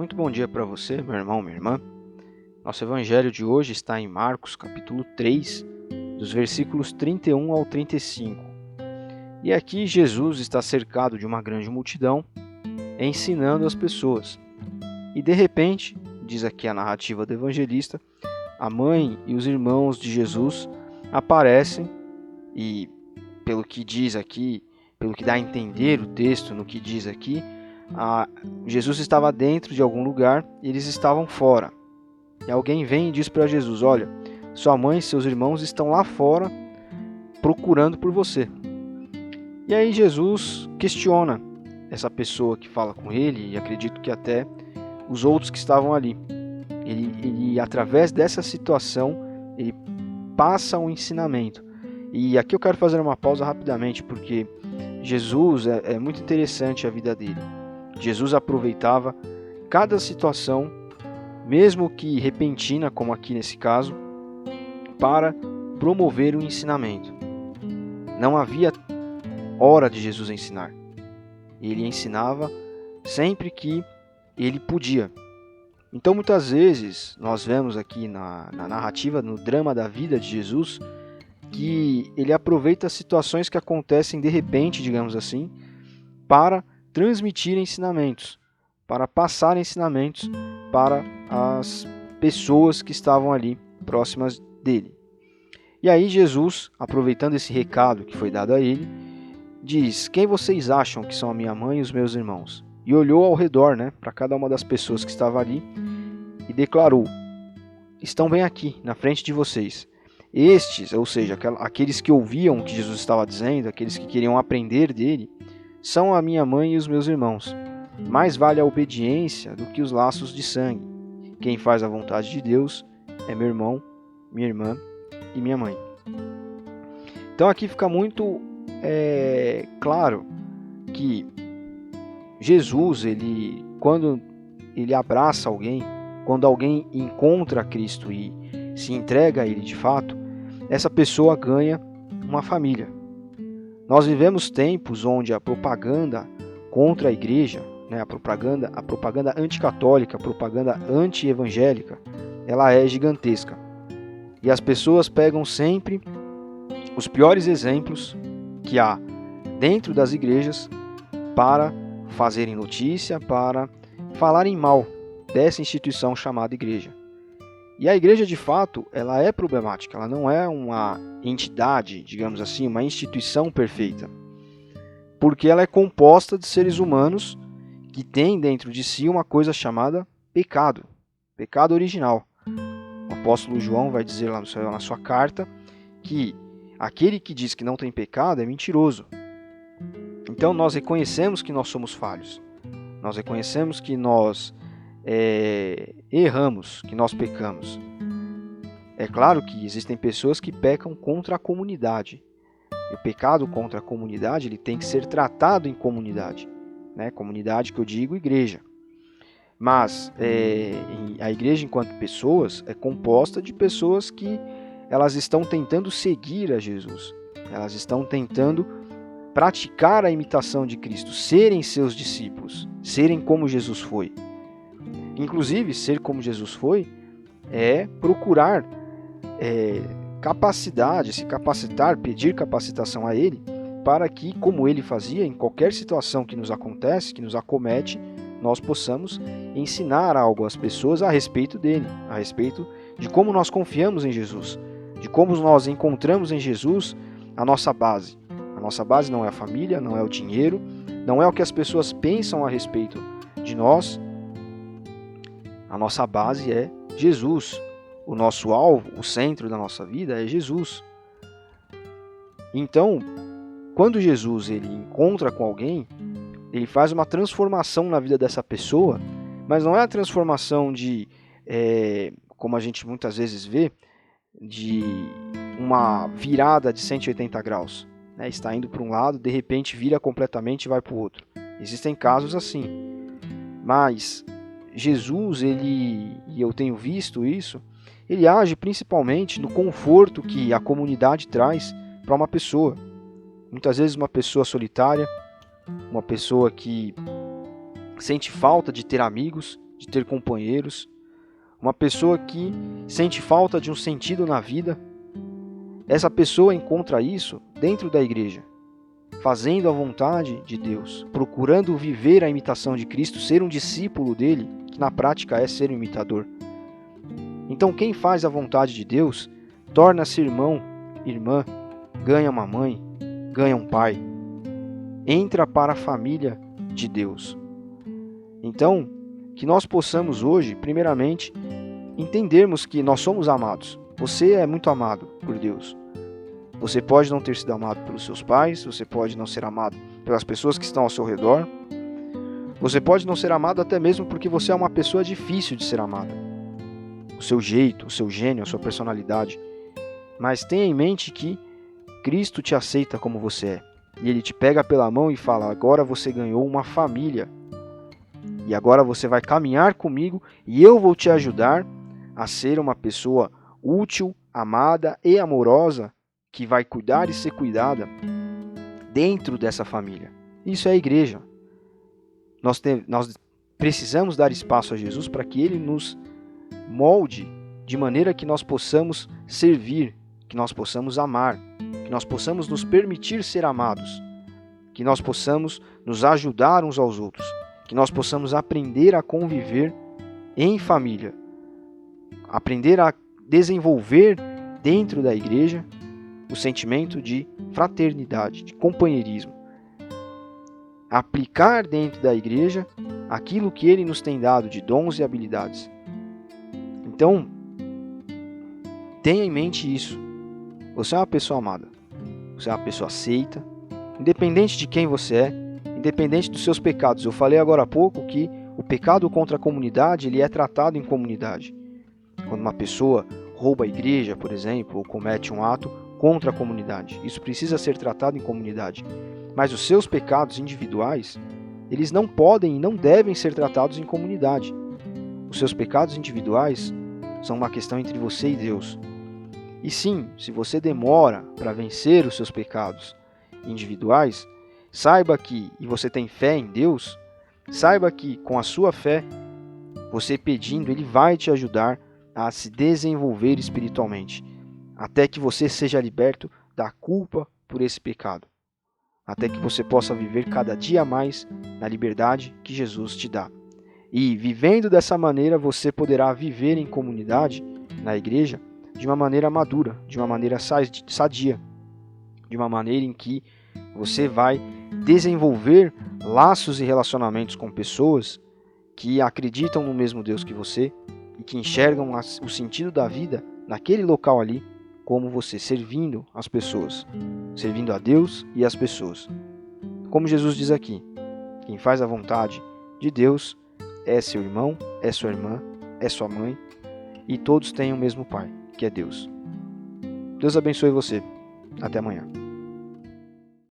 Muito bom dia para você, meu irmão, minha irmã. Nosso evangelho de hoje está em Marcos, capítulo 3, dos versículos 31 ao 35. E aqui Jesus está cercado de uma grande multidão, ensinando as pessoas. E de repente, diz aqui a narrativa do evangelista, a mãe e os irmãos de Jesus aparecem e, pelo que diz aqui, pelo que dá a entender o texto no que diz aqui, Jesus estava dentro de algum lugar e eles estavam fora. E alguém vem e diz para Jesus: olha, sua mãe e seus irmãos estão lá fora procurando por você. E aí Jesus questiona essa pessoa que fala com ele, e acredito que até os outros que estavam ali. Ele através dessa situação, ele passa um ensinamento. E aqui eu quero fazer uma pausa rapidamente, porque Jesus, é muito interessante a vida dele. Jesus aproveitava cada situação, mesmo que repentina, como aqui nesse caso, para promover o ensinamento. Não havia hora de Jesus ensinar. Ele ensinava sempre que ele podia. Então, muitas vezes, nós vemos aqui na narrativa, no drama da vida de Jesus, que ele aproveita situações que acontecem de repente, digamos assim, para transmitir ensinamentos, para passar ensinamentos para as pessoas que estavam ali próximas dele. E aí Jesus, aproveitando esse recado que foi dado a ele, diz: quem vocês acham que são a minha mãe e os meus irmãos? E olhou ao redor, para cada uma das pessoas que estava ali e declarou: estão bem aqui, na frente de vocês. Estes, ou seja, aqueles que ouviam o que Jesus estava dizendo, aqueles que queriam aprender dele, são a minha mãe e os meus irmãos. Mais vale a obediência do que os laços de sangue. Quem faz a vontade de Deus é meu irmão, minha irmã e minha mãe. Então aqui fica muito claro que Jesus, quando ele abraça alguém, quando alguém encontra Cristo e se entrega a ele de fato, essa pessoa ganha uma família. Nós vivemos tempos onde a propaganda contra a igreja, a propaganda anticatólica, a propaganda anti-evangélica, ela é gigantesca. E as pessoas pegam sempre os piores exemplos que há dentro das igrejas para fazerem notícia, para falarem mal dessa instituição chamada igreja. E a igreja, de fato, ela é problemática, ela não é uma entidade, digamos assim, uma instituição perfeita. Porque ela é composta de seres humanos que têm dentro de si uma coisa chamada pecado original. O apóstolo João vai dizer lá na sua carta que aquele que diz que não tem pecado é mentiroso. Então nós reconhecemos que nós somos falhos. Nós reconhecemos que nós erramos, que nós pecamos. É claro que existem pessoas que pecam contra a comunidade. E o pecado contra a comunidade ele tem que ser tratado em comunidade. Comunidade que eu digo igreja. Mas a igreja enquanto pessoas é composta de pessoas que elas estão tentando seguir a Jesus. Elas estão tentando praticar a imitação de Cristo, serem seus discípulos, serem como Jesus foi. Inclusive, ser como Jesus foi é procurar capacidade, se capacitar, pedir capacitação a Ele, para que, como Ele fazia, em qualquer situação que nos acontece, que nos acomete, nós possamos ensinar algo às pessoas a respeito dele, a respeito de como nós confiamos em Jesus, de como nós encontramos em Jesus a nossa base. A nossa base não é a família, não é o dinheiro, não é o que as pessoas pensam a respeito de nós. A nossa base é Jesus. O nosso alvo, o centro da nossa vida é Jesus. Então, quando Jesus ele encontra com alguém, ele faz uma transformação na vida dessa pessoa, mas não é a transformação de, como a gente muitas vezes vê, de uma virada de 180 graus. Está indo para um lado, de repente vira completamente e vai para o outro. Existem casos assim. Mas Jesus, e eu tenho visto isso, ele age principalmente no conforto que a comunidade traz para uma pessoa. Muitas vezes uma pessoa solitária, uma pessoa que sente falta de ter amigos, de ter companheiros, uma pessoa que sente falta de um sentido na vida. Essa pessoa encontra isso dentro da igreja, fazendo a vontade de Deus, procurando viver a imitação de Cristo, ser um discípulo dele, que na prática é ser um imitador. Então quem faz a vontade de Deus torna-se irmão, irmã, ganha uma mãe, ganha um pai, entra para a família de Deus. Então, que nós possamos hoje, primeiramente, entendermos que nós somos amados. Você é muito amado por Deus. Você pode não ter sido amado pelos seus pais, você pode não ser amado pelas pessoas que estão ao seu redor. Você pode não ser amado até mesmo porque você é uma pessoa difícil de ser amada. O seu jeito, o seu gênio, a sua personalidade. Mas tenha em mente que Cristo te aceita como você é. E Ele te pega pela mão e fala: agora você ganhou uma família. E agora você vai caminhar comigo e eu vou te ajudar a ser uma pessoa útil, amada e amorosa, que vai cuidar e ser cuidada dentro dessa família. Isso é a igreja. Nós precisamos dar espaço a Jesus para que Ele nos molde de maneira que nós possamos servir, que nós possamos amar, que nós possamos nos permitir ser amados, que nós possamos nos ajudar uns aos outros, que nós possamos aprender a conviver em família, aprender a desenvolver dentro da igreja o sentimento de fraternidade, de companheirismo, aplicar dentro da igreja aquilo que Ele nos tem dado de dons e habilidades. Então, tenha em mente isso. Você é uma pessoa amada, você é uma pessoa aceita, independente de quem você é, independente dos seus pecados. Eu falei agora há pouco que o pecado contra a comunidade, ele é tratado em comunidade. Quando uma pessoa rouba a igreja, por exemplo, ou comete um ato contra a comunidade, isso precisa ser tratado em comunidade. Mas os seus pecados individuais, eles não podem e não devem ser tratados em comunidade. Os seus pecados individuais são uma questão entre você e Deus. E sim, se você demora para vencer os seus pecados individuais, saiba que, e você tem fé em Deus, saiba que com a sua fé, você pedindo, Ele vai te ajudar a se desenvolver espiritualmente, até que você seja liberto da culpa por esse pecado, até que você possa viver cada dia mais na liberdade que Jesus te dá. E vivendo dessa maneira, você poderá viver em comunidade, na igreja, de uma maneira madura, de uma maneira sadia, de uma maneira em que você vai desenvolver laços e relacionamentos com pessoas que acreditam no mesmo Deus que você e que enxergam o sentido da vida naquele local ali como você, servindo as pessoas, servindo a Deus e as pessoas. Como Jesus diz aqui, quem faz a vontade de Deus é seu irmão, é sua irmã, é sua mãe, e todos têm o mesmo Pai, que é Deus. Deus abençoe você. Até amanhã.